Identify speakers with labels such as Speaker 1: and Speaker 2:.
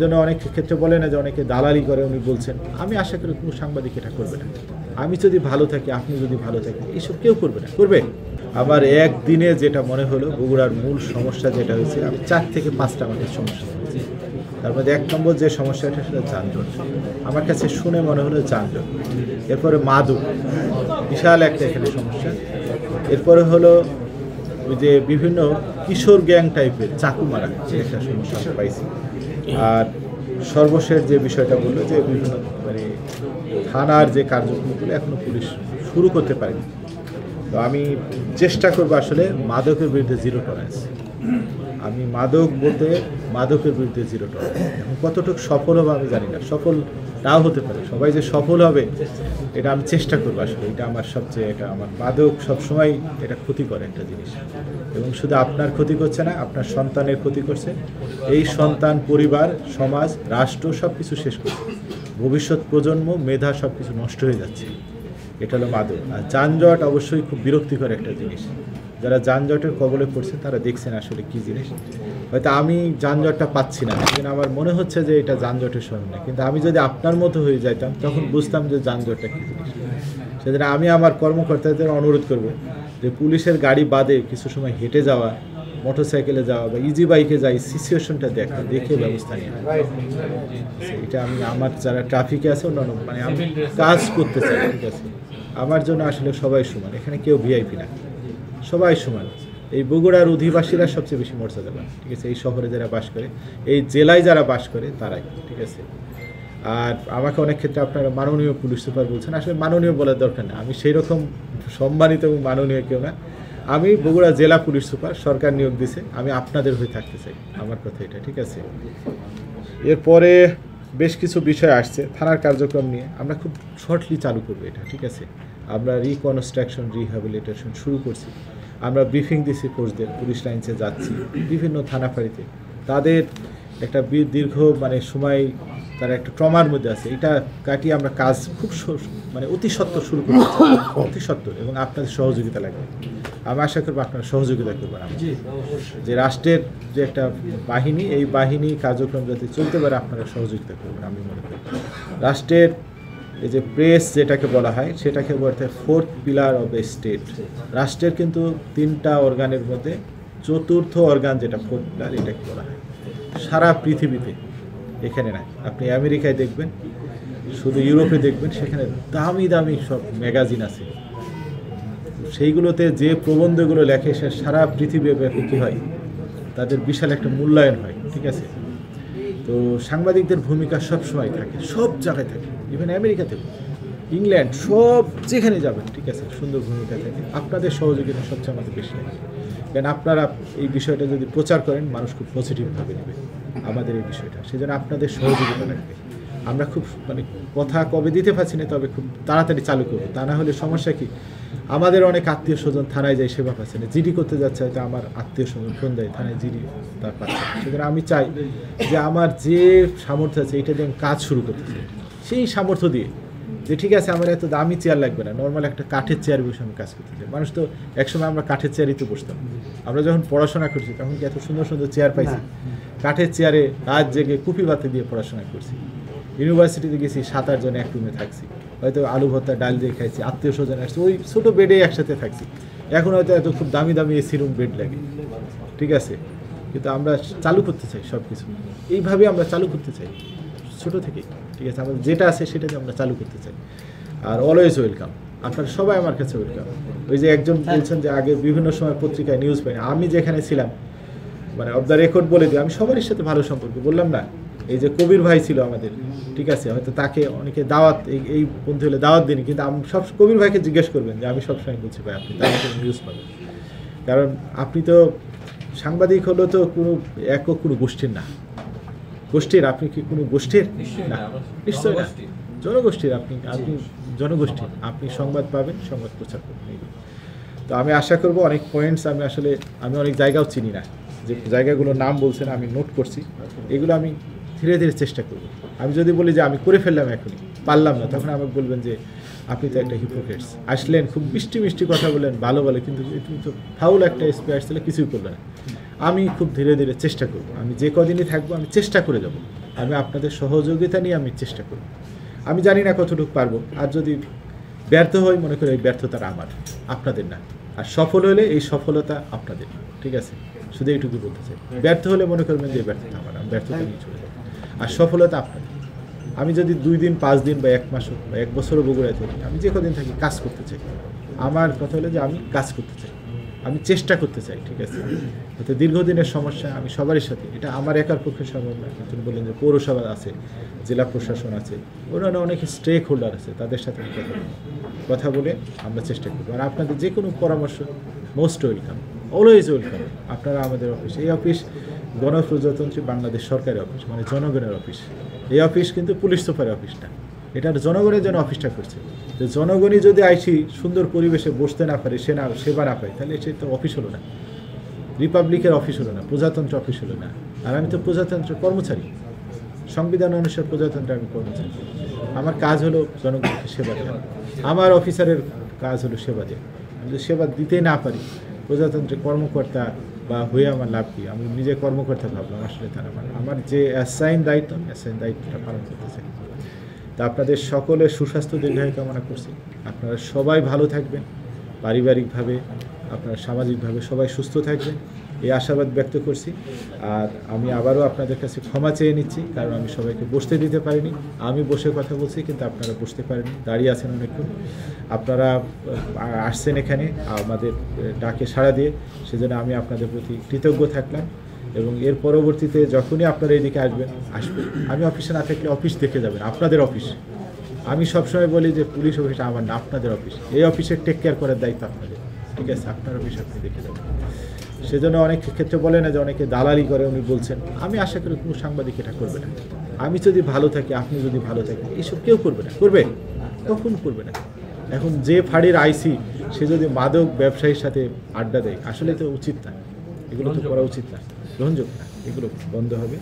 Speaker 1: জন্য অনেক ক্ষেত্রে বলে না যে অনেকে দালালি করে, উনি বলছেন আমি আশা করি কোনো সাংবাদিক এটা করবে না। আমি যদি ভালো থাকি, আপনি যদি ভালো থাকেন, এইসব কেউ করবে না। করবে? আবার একদিনে যেটা মনে হলো বগুড়ার মূল সমস্যা যেটা হয়েছে, আমি 4 থেকে 5টা আমাদের সমস্যা হয়েছে। তার মধ্যে 1 নম্বর যে সমস্যাটা সেটা যানজট। আমার কাছে শুনে মনে হলো যানজট। এরপরে মাদক, বিশাল একটা এখানে সমস্যা। এরপরে হলো ওই যে বিভিন্ন কিশোর গ্যাং টাইপের চাকু মারা, একটা সমস্যা আমরা পাইছি। আর সর্বশেষ যে বিষয়টা বললো যে বিভিন্ন মানে থানার যে কার্যক্রমগুলো এখনো পুলিশ শুরু করতে পারেনি। তো আমি চেষ্টা করবো আসলে মাদকের বিরুদ্ধে জিরো টলারেন্স। আমি মাদক বলতে মাদকের বিরুদ্ধে জিরো টলারেন্স। এখন কতটুকু সফল হবে আমি জানি না, সফল নাও হতে পারে। সবাই যে সফল হবে এটা আমি চেষ্টা করবো আসলে। এটা আমার সবচেয়ে, এটা আমার মাদক সবসময় এটা ক্ষতি করে একটা জিনিস, এবং শুধু আপনার ক্ষতি করছে না, আপনার সন্তানের ক্ষতি করছে। এই সন্তান, পরিবার, সমাজ, রাষ্ট্র সব কিছু শেষ করছে। ভবিষ্যৎ প্রজন্ম, মেধা সব কিছু নষ্ট হয়ে যাচ্ছে। এটা হলো মাদক। আর যানজট অবশ্যই খুব বিরক্তিকর একটা জিনিস। যারা যানজটের কবলে পড়ছে তারা দেখছেন আসলে কী জিনিস। হয়তো আমি যানজটটা পাচ্ছি না, কিন্তু আমার মনে হচ্ছে যে এটা যানজটের সময় না। কিন্তু আমি যদি আপনার মতো হয়ে যাইতাম তখন বুঝতাম যে যানজটটা কী জিনিস। সেজন্য আমি আমার কর্মকর্তাদের অনুরোধ করব যে পুলিশের গাড়ি বাদে কিছু সময় হেঁটে যাওয়া, মোটরসাইকেলে যাওয়া বা ইজি বাইকে যাই, সিচুয়েশনটা দেখে ব্যবস্থা নেওয়া। এটা আমি আমার যারা ট্রাফিকে আছে অন্যান্য মানে আমি কাজ করতে চাই, ঠিক আছে। আমার জন্য আসলে সবাই সমান, এখানে কেউ ভিআইপি না, সবাই সমান। এই বগুড়ার অধিবাসীরা সবচেয়ে বেশি মর্যাদাবান, ঠিক আছে। এই শহরে যারা বাস করে, এই জেলায় যারা বাস করে তারাই, ঠিক আছে। আর আমাকে অনেক ক্ষেত্রে আপনারা মাননীয় পুলিশ সুপার বলছেন, আসলে মাননীয় বলার দরকার নেই। আমি সেই রকম সম্মানিত এবং মাননীয় কেউ না। আমি বগুড়া জেলা পুলিশ সুপার, সরকার নিয়োগ দিছে, আমি আপনাদের হয়ে থাকতে চাই। আমার কথা এটা, ঠিক আছে। এরপরে বেশ কিছু বিষয় আসছে থানার কার্যক্রম নিয়ে, আমরা খুব শর্টলি চালু করবো এটা, ঠিক আছে। আমরা রিকনস্ট্রাকশন, রিহ্যাবিলিটেশন শুরু করছি। আমরা ব্রিফিং দিছি ফোর্সদের, পুলিশ লাইন্সে যাচ্ছি বিভিন্ন থানা ফাঁড়িতে। তাদের একটা দীর্ঘ মানে সময় তারা একটা ট্রমার মধ্যে আছে, এটা কাটিয়ে আমরা কাজ খুব মানে অতি সত্বর শুরু করতে চাই, অতি সত্বর। এবং আপনাদের সহযোগিতা লাগবে। আমি আশা করবো আপনারা সহযোগিতা করবেন। যে রাষ্ট্রের যে একটা বাহিনী, এই বাহিনী কার্যক্রম যাতে চলতে পারে আপনারা সহযোগিতা করবেন। আমি মনে করি রাষ্ট্রের এই যে প্রেস যেটাকে বলা হয়, সেটাকে বলতে হয় 4th pillar of the state. রাষ্ট্রের কিন্তু 3টা অর্গানের মধ্যে 4র্থ অর্গান যেটা 4th পিলার, এটাকে বলা হয়। সারা পৃথিবীতে, এখানে না, আপনি আমেরিকায় দেখবেন, শুধু ইউরোপে দেখবেন, সেখানে দামি দামি সব ম্যাগাজিন আছে। সেইগুলোতে যে প্রবন্ধগুলো লেখে সে সারা পৃথিবীব্যাপী কী হয়, তাদের বিশাল একটা মূল্যায়ন হয়, ঠিক আছে। তো সাংবাদিকদের ভূমিকা সব সময় থাকে, সব জায়গায় থাকে, ইভেন আমেরিকাতে, ইংল্যান্ড, সব যেখানে যাবেন, ঠিক আছে, সুন্দর ভূমিকা থাকে। আপনাদের সহযোগিতা সবচেয়ে আমাদের বেশি লাগে, কারণ আপনারা এই বিষয়টা যদি প্রচার করেন মানুষ খুব পজিটিভভাবে নেবে আমাদের এই বিষয়টা। সেজন্য আপনাদের সহযোগিতা লাগবে। আমরা খুব মানে কথা কবে দিতে পারছি না, তবে খুব তাড়াতাড়ি চালু করবো। তা না হলে সমস্যা কি, আমাদের অনেক আত্মীয় স্বজন থানায় যায়, সেবা পাচ্ছে না। জিডি করতে যাচ্ছে, হয়তো আমার আত্মীয় স্বজন ফোন দেয় থানায়, জিডি তার পাচ্ছে না। সেজন্য আমি চাই যে আমার যে সামর্থ্য আছে এটা দিয়ে আমি কাজ শুরু করতে চাই, সেই সামর্থ্য দিয়ে যে ঠিক আছে আমার এত দামি চেয়ার লাগবে না, নর্মাল একটা কাঠের চেয়ার বসে আমি কাজ করতে চাই। মানুষ তো একসময় আমরা কাঠের চেয়ারই তো বসতাম, আমরা যখন পড়াশোনা করছি তখন কি এত সুন্দর সুন্দর চেয়ার পাইছি? কাঠের চেয়ারে রাত জেগে কুপি বাতি দিয়ে পড়াশোনা করছি। ইউনিভার্সিটিতে গেছি, 7-8 জন এক রুমে থাকছি, হয়তো আলু ভর্তা ডাল দিয়ে খাইছি, আত্মীয় স্বজন আসছে, ওই ছোটো বেডেই একসাথে থাকছি। এখন হয়তো এত খুব দামি দামি এসি রুম বেড লাগে, ঠিক আছে। কিন্তু আমরা চালু করতে চাই সব কিছু, এইভাবে আমরা চালু করতে চাই ছোটো থেকেই, ঠিক আছে। আমাদের যেটা আছে সেটাকে আমরা চালু করতে চাই। আর অলওয়েজ ওয়েলকাম, আপনারা সবাই আমার কাছে ওয়েলকাম। ওই যে একজন বলছেন যে আগে বিভিন্ন সময় পত্রিকায় নিউজ পাই না, আমি যেখানে ছিলাম মানে অফ দ্য রেকর্ড বলে দিই, আমি সবারই সাথে ভালো সম্পর্ক। বললাম না, এই যে কবির ভাই ছিল আমাদের, ঠিক আছে, হয়তো তাকে অনেকে দাওয়াত এই পন্থী হলে দাওয়াত দিন, কিন্তু আমি সব কবির ভাইকে জিজ্ঞেস করবেন যে আমি সবসময় বলছি ভাই আপনি তার নিউজ পাবেন। কারণ আপনি তো সাংবাদিক হলো তো কোনো একক কোনো গোষ্ঠীর না, গোষ্ঠীর, আপনি কি কোনো গোষ্ঠীর না? নিশ্চয় না, জনগোষ্ঠীর। আপনি জনগোষ্ঠীর, আপনি সংবাদ পাবেন, সংবাদ প্রচার করবেন। তো আমি আশা করব অনেক পয়েন্টস আমি অনেক জায়গাও চিনি না, যে জায়গাগুলোর নাম বলছেন আমি নোট করছি, এগুলো আমি ধীরে ধীরে চেষ্টা করব। আমি যদি বলি যে আমি করে ফেললাম এখনই পারলাম না, তখন আমাকে বলবেন যে আপনি তো একটা হিপোক্রেটস, আসলেন খুব মিষ্টি মিষ্টি কথা বললেন, ভালো বলে, কিন্তু তুমি তো ফাউল একটা স্পেয়ার ছিল, কিছুই করলে না। আমি খুব ধীরে ধীরে চেষ্টা করব, আমি যে কদিনই থাকবো আমি চেষ্টা করে যাব আমি আপনাদের সহযোগিতা নিয়ে আমি চেষ্টা করব। আমি জানি না কতটুকু পারবো, আর যদি ব্যর্থ হই মনে করি এই ব্যর্থতাটা আমার, আপনাদের না। আর সফল হলে এই সফলতা আপনাদের, ঠিক আছে? শুধু এইটুকু বলতে চাই। ব্যর্থ হলে মনে করবেন যে ব্যর্থতা আমার, আমি ব্যর্থতা নিয়ে চলে যাবো। আর সফলতা আপনাদের। আমি যদি 2 দিন 5 দিন বা 1 মাস বা 1 বছরও বগুড়ায় থাকি, আমি যে কদিন থাকি কাজ করতে চাই। আমার কথা হলো যে আমি কাজ করতে চাই, আমি চেষ্টা করতে চাই, ঠিক আছে? তো দীর্ঘদিনের সমস্যা আমি সবারই সাথে, এটা আমার একার পক্ষে সম্ভব নয়। আপনি বললেন যে পৌরসভা আছে, জেলা প্রশাসন আছে, ওনারা অনেক স্টেক হোল্ডার আছে, তাদের সাথে আমি কথা বলে আমরা চেষ্টা করবো। আর আপনাদের যে কোনো পরামর্শ মোস্ট ওয়েলকাম, অলওয়েজ ওয়েলকাম। আপনারা আমাদের অফিস, এই অফিস গণপ্রজাতন্ত্রী বাংলাদেশ সরকারি অফিস, মানে জনগণের অফিস। এই অফিস কিন্তু পুলিশ সুপারের অফিস না, এটা জনগণের জন্য অফিসটা করছে। তো জনগণই যদি আইসি সুন্দর পরিবেশে বসতে না পারে, সেবা না পায়, তাহলে সে তো অফিস হলো না, রিপাবলিকের অফিস হলো না, প্রজাতন্ত্র অফিস হলো না। আর আমি তো প্রজাতন্ত্রের কর্মচারী, সংবিধান অনুসারে প্রজাতন্ত্রের আমি কর্মচারী। আমার কাজ হলো জনগণকে সেবা দেওয়া, আমার অফিসারের কাজ হলো সেবা দেওয়া। আমি যদি সেবা দিতে না পারি, প্রজাতন্ত্রের কর্মকর্তা বা হয়ে আমার লাভ কী? আমি নিজে কর্মকর্তা ভাবলাম, আসলে তারা আমার যে অ্যাসাইন দায়িত্ব, আমি অ্যাসাইন দায়িত্বটা পালন করতে চাই। তা আপনাদের সকলের সুস্বাস্থ্য দীর্ঘায়ু কামনা করছি। আপনারা সবাই ভালো থাকবেন, পারিবারিকভাবে, আপনারা সামাজিকভাবে সবাই সুস্থ থাকবেন, এই আশাবাদ ব্যক্ত করছি। আর আমি আবারও আপনাদের কাছে ক্ষমা চেয়ে নিচ্ছি, কারণ আমি সবাইকে বসতে দিতে পারিনি। আমি বসে কথা বলছি, কিন্তু আপনারা বসতে পারেননি, দাঁড়িয়ে আছেন অনেকক্ষণ। আপনারা আসছেন এখানে আমাদের ডাকে সাড়া দিয়ে, সেজন্য আমি আপনাদের প্রতি কৃতজ্ঞ থাকলাম। এবং এর পরবর্তীতে যখনই আপনারা এদিকে আসবেন, আমি অফিসে না থাকলে অফিস দেখে যাবেন, আপনাদের অফিস। আমি সবসময় বলি যে পুলিশ অফিসটা আমার না, আপনাদের অফিস। এই অফিসের টেক কেয়ার করার দায়িত্ব আপনাদের, ঠিক আছে? আপনার অফিস আপনি দেখে যাবেন। সেজন্য অনেক ক্ষেত্রে বলে না যে অনেকে দালালি করে, উনি বলছেন। আমি আশা করি কোনো সাংবাদিক এটা করবে না। আমি যদি ভালো থাকি, আপনি যদি ভালো থাকেন, এইসব কেউ করবে না। করবে? কখন করবে না? এখন যে ফাঁড়ির আইসি, সে যদি মাদক ব্যবসায়ীর সাথে আড্ডা দেয়, আসলে তো উচিত না, এগুলো তো করা উচিত না, গ্রহণযোগ্য না, এগুলো বন্ধ হবে।